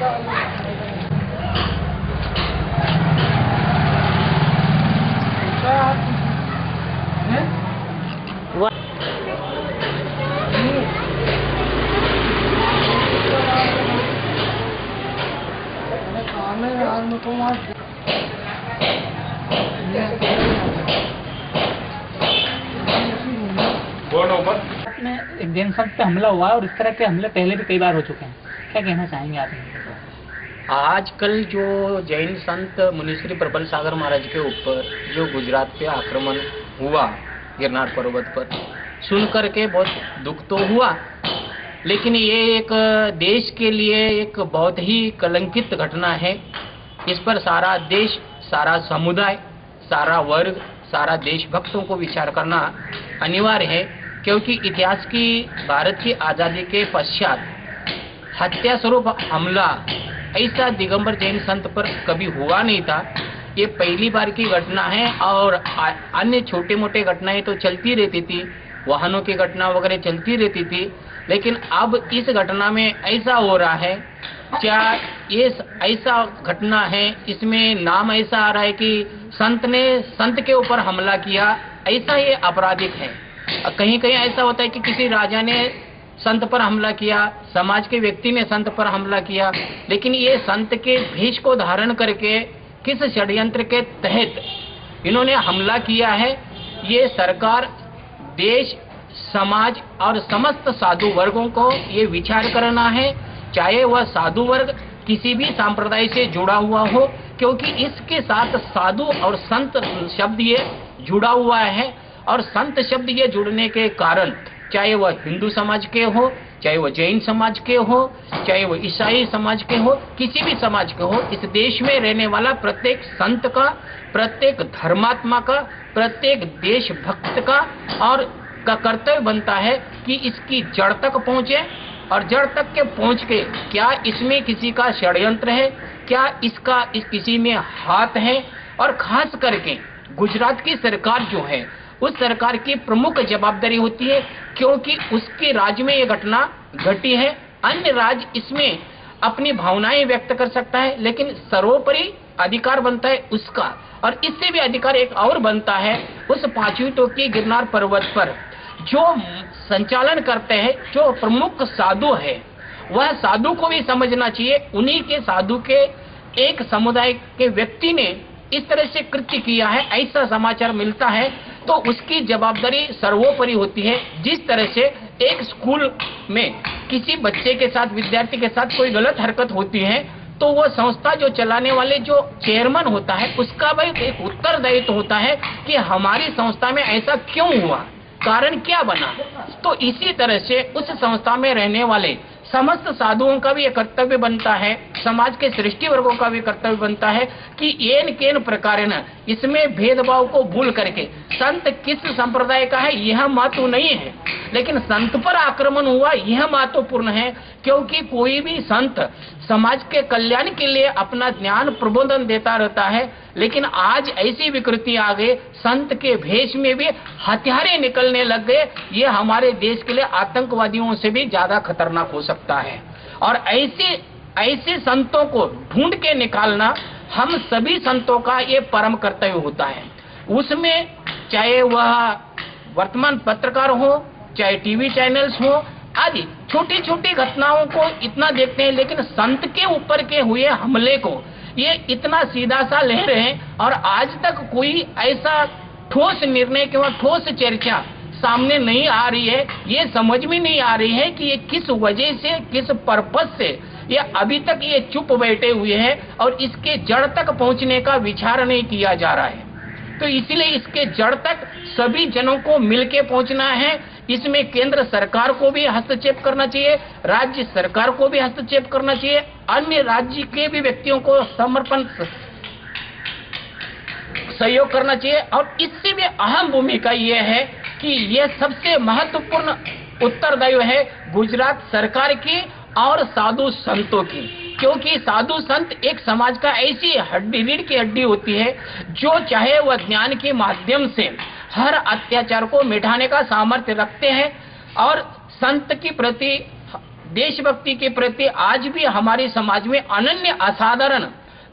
एक जैन संत पे हमला हुआ और इस तरह के हमले पहले भी कई बार हो चुके हैं, क्या कहना चाहेंगे आप? आजकल जो जैन संत मुनिश्री प्रबल सागर महाराज के ऊपर जो गुजरात पे आक्रमण हुआ गिरनार पर्वत पर, सुन करके बहुत दुख तो हुआ, लेकिन ये एक देश के लिए एक बहुत ही कलंकित घटना है। इस पर सारा देश, सारा समुदाय, सारा वर्ग, सारा देशभक्तों को विचार करना अनिवार्य है, क्योंकि इतिहास की भारत की आज़ादी के पश्चात हत्या स्वरूप हमला ऐसा दिगंबर जैन संत पर कभी हुआ नहीं था। ये पहली बार की घटना है और अन्य छोटे मोटे घटनाएं तो चलती रहती थी, वाहनों की घटना वगैरह चलती रहती थी, लेकिन अब इस घटना में ऐसा हो रहा है। क्या ये ऐसा घटना है, इसमें नाम ऐसा आ रहा है कि संत ने संत के ऊपर हमला किया, ऐसा ये आपराधिक है। कहीं कहीं ऐसा होता है कि किसी राजा ने संत पर हमला किया, समाज के व्यक्ति ने संत पर हमला किया, लेकिन ये संत के भेष को धारण करके किस षड्यंत्र के तहत इन्होंने हमला किया है, ये सरकार, देश, समाज और समस्त साधु वर्गों को ये विचार करना है। चाहे वह साधु वर्ग किसी भी संप्रदाय से जुड़ा हुआ हो, क्योंकि इसके साथ साधु और संत शब्द ये जुड़ा हुआ है, और संत शब्द ये जुड़ने के कारण चाहे वह हिंदू समाज के हो, चाहे वह जैन समाज के हो, चाहे वह ईसाई समाज के हो, किसी भी समाज के हो, इस देश में रहने वाला प्रत्येक संत का, प्रत्येक धर्मात्मा का, प्रत्येक देशभक्त का और का कर्तव्य बनता है कि इसकी जड़ तक पहुंचे, और जड़ तक के पहुंच के क्या इसमें किसी का षड्यंत्र है, क्या इसका किसी में हाथ है। और खास करके गुजरात की सरकार जो है, उस सरकार की प्रमुख जवाबदारी होती है, क्योंकि उसके राज्य में ये घटना घटी है। अन्य राज्य इसमें अपनी भावनाएं व्यक्त कर सकता है, लेकिन सर्वोपरि अधिकार बनता है उसका, और इससे भी अधिकार एक और बनता है उस 5वीं टोकी गिरनार पर्वत पर जो संचालन करते हैं, जो प्रमुख साधु है, वह साधु को भी समझना चाहिए। उन्हीं के साधु के एक समुदाय के व्यक्ति ने इस तरह से कृत्य किया है, ऐसा समाचार मिलता है, तो उसकी जवाबदारी सर्वोपरि होती है। जिस तरह से एक स्कूल में किसी बच्चे के साथ, विद्यार्थी के साथ कोई गलत हरकत होती है, तो वो संस्था जो चलाने वाले जो चेयरमैन होता है, उसका भी एक उत्तरदायित्व होता है कि हमारी संस्था में ऐसा क्यों हुआ, कारण क्या बना। तो इसी तरह से उस संस्था में रहने वाले समस्त साधुओं का भी ये कर्तव्य बनता है, समाज के सृष्टि वर्गों का भी कर्तव्य बनता है कि येन केन प्रकारेण इसमें भेदभाव को भूल करके संत किस संप्रदाय का है यह महत्व नहीं है, लेकिन संत पर आक्रमण हुआ यह महत्वपूर्ण है, क्योंकि कोई भी संत समाज के कल्याण के लिए अपना ज्ञान प्रबोधन देता रहता है, लेकिन आज ऐसी विकृति आ गई, संत के भेष में भी हथियारे निकलने लग गए। ये हमारे देश के लिए आतंकवादियों से भी ज्यादा खतरनाक हो सकता है, और ऐसे संतों को ढूंढ के निकालना हम सभी संतों का ये परम कर्तव्य होता है। उसमें चाहे वह वर्तमान पत्रकार हो, चाहे टीवी चैनल्स हो, आदि छोटी छोटी घटनाओं को इतना देखते हैं, लेकिन संत के ऊपर के हुए हमले को ये इतना सीधा सा ले रहे हैं, और आज तक कोई ऐसा ठोस निर्णय किंवा ठोस चर्चा सामने नहीं आ रही है। ये समझ में नहीं आ रही है कि ये किस वजह से, किस पर्पस से ये अभी तक ये चुप बैठे हुए हैं, और इसके जड़ तक पहुंचने का विचार नहीं किया जा रहा है। तो इसलिए इसके जड़ तक सभी जनों को मिलके पहुंचना है। इसमें केंद्र सरकार को भी हस्तक्षेप करना चाहिए, राज्य सरकार को भी हस्तक्षेप करना चाहिए, अन्य राज्य के भी व्यक्तियों को समर्पण सहयोग करना चाहिए। और इससे भी अहम भूमिका यह है कि यह सबसे महत्वपूर्ण उत्तरदायित्व है गुजरात सरकार की और साधु संतों की, क्योंकि साधु संत एक समाज का ऐसी हड्डी, रीढ़ की हड्डी होती है जो चाहे वह ज्ञान के माध्यम से हर अत्याचार को मिटाने का सामर्थ्य रखते हैं, और संत की प्रति देशभक्ति के प्रति आज भी हमारे समाज में अनन्य असाधारण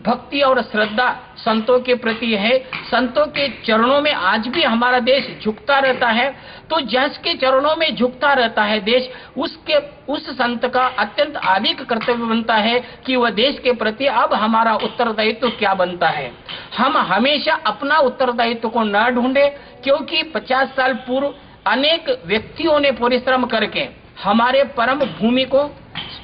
भक्ति और श्रद्धा संतों के प्रति है। संतों के चरणों में आज भी हमारा देश झुकता रहता है। तो जिसके चरणों में झुकता रहता है देश, उस संत का अत्यंत अधिक कर्तव्य बनता है कि वह देश के प्रति अब हमारा उत्तरदायित्व क्या बनता है। हम हमेशा अपना उत्तरदायित्व को न ढूंढे, क्योंकि 50 साल पूर्व अनेक व्यक्तियों ने परिश्रम करके हमारे परम भूमि को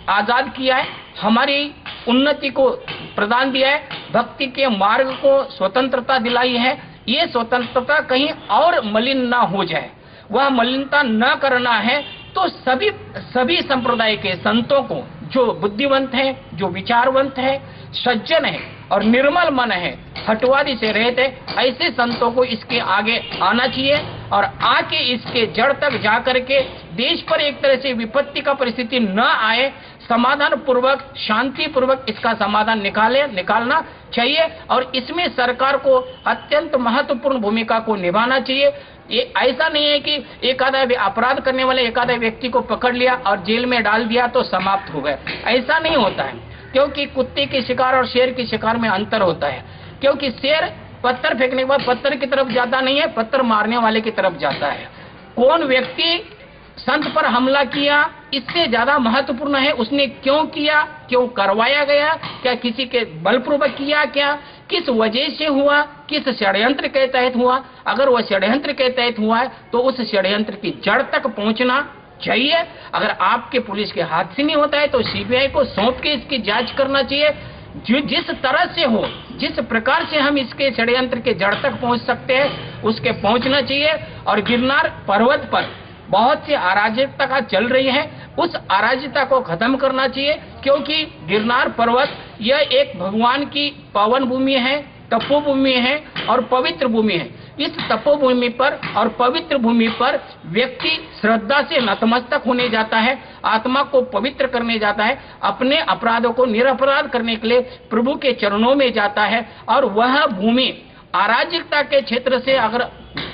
आजाद किया है, हमारी उन्नति को प्रदान दिया है, भक्ति के मार्ग को स्वतंत्रता दिलाई है। ये स्वतंत्रता कहीं और मलिन ना हो जाए, वह मलिनता न करना है। तो सभी संप्रदाय के संतों को, जो बुद्धिवंत हैं, जो विचारवंत हैं, सज्जन है और निर्मल मन है, हटवादी से रहते, ऐसे संतों को इसके आगे आना चाहिए और आके इसके जड़ तक जाकर के देश पर एक तरह से विपत्ति का परिस्थिति न आए, समाधान पूर्वक, शांति पूर्वक इसका समाधान निकालना चाहिए। और इसमें सरकार को अत्यंत महत्वपूर्ण भूमिका को निभाना चाहिए। ये ऐसा नहीं है कि एक आधा अपराध करने वाले एक आधा व्यक्ति को पकड़ लिया और जेल में डाल दिया तो समाप्त हो गए, ऐसा नहीं होता है। क्योंकि कुत्ते के शिकार और शेर के शिकार में अंतर होता है। क्योंकि शेर पत्थर फेंकने के बाद पत्थर की तरफ जाता नहीं है, पत्थर मारने वाले की तरफ जाता है। कौन व्यक्ति संत पर हमला किया, इससे ज्यादा महत्वपूर्ण है उसने क्यों किया, क्यों करवाया गया, क्या किसी के बलपूर्वक किया, क्या किस वजह से हुआ, किस षड्यंत्र के तहत हुआ। अगर वह षड्यंत्र के तहत हुआ है तो उस षड्यंत्र की जड़ तक पहुंचना चाहिए। अगर आपके पुलिस के हाथ से नहीं होता है तो सीबीआई को सौंप के इसकी जांच करना चाहिए। जिस तरह से हो, जिस प्रकार से हम इसके षड्यंत्र के जड़ तक पहुंच सकते हैं उसके पहुंचना चाहिए। और गिरनार पर्वत पर बहुत सी अराजकता चल रही है, उस अराजकता को खत्म करना चाहिए। क्योंकि गिरनार पर्वत यह एक भगवान की पावन भूमि है, तपोभूमि है और पवित्र भूमि है। इस तपोभूमि पर और पवित्र भूमि पर व्यक्ति श्रद्धा से नतमस्तक होने जाता है, आत्मा को पवित्र करने जाता है, अपने अपराधों को निरपराध करने के लिए प्रभु के चरणों में जाता है। और वह भूमि अराजकता के क्षेत्र से अगर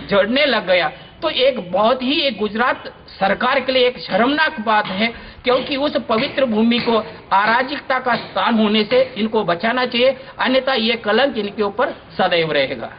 जड़ने लग गया तो एक बहुत ही एक गुजरात सरकार के लिए एक शर्मनाक बात है। क्योंकि उस पवित्र भूमि को अराजकता का स्थान होने से इनको बचाना चाहिए, अन्यथा ये कलंक इनके ऊपर सदैव रहेगा।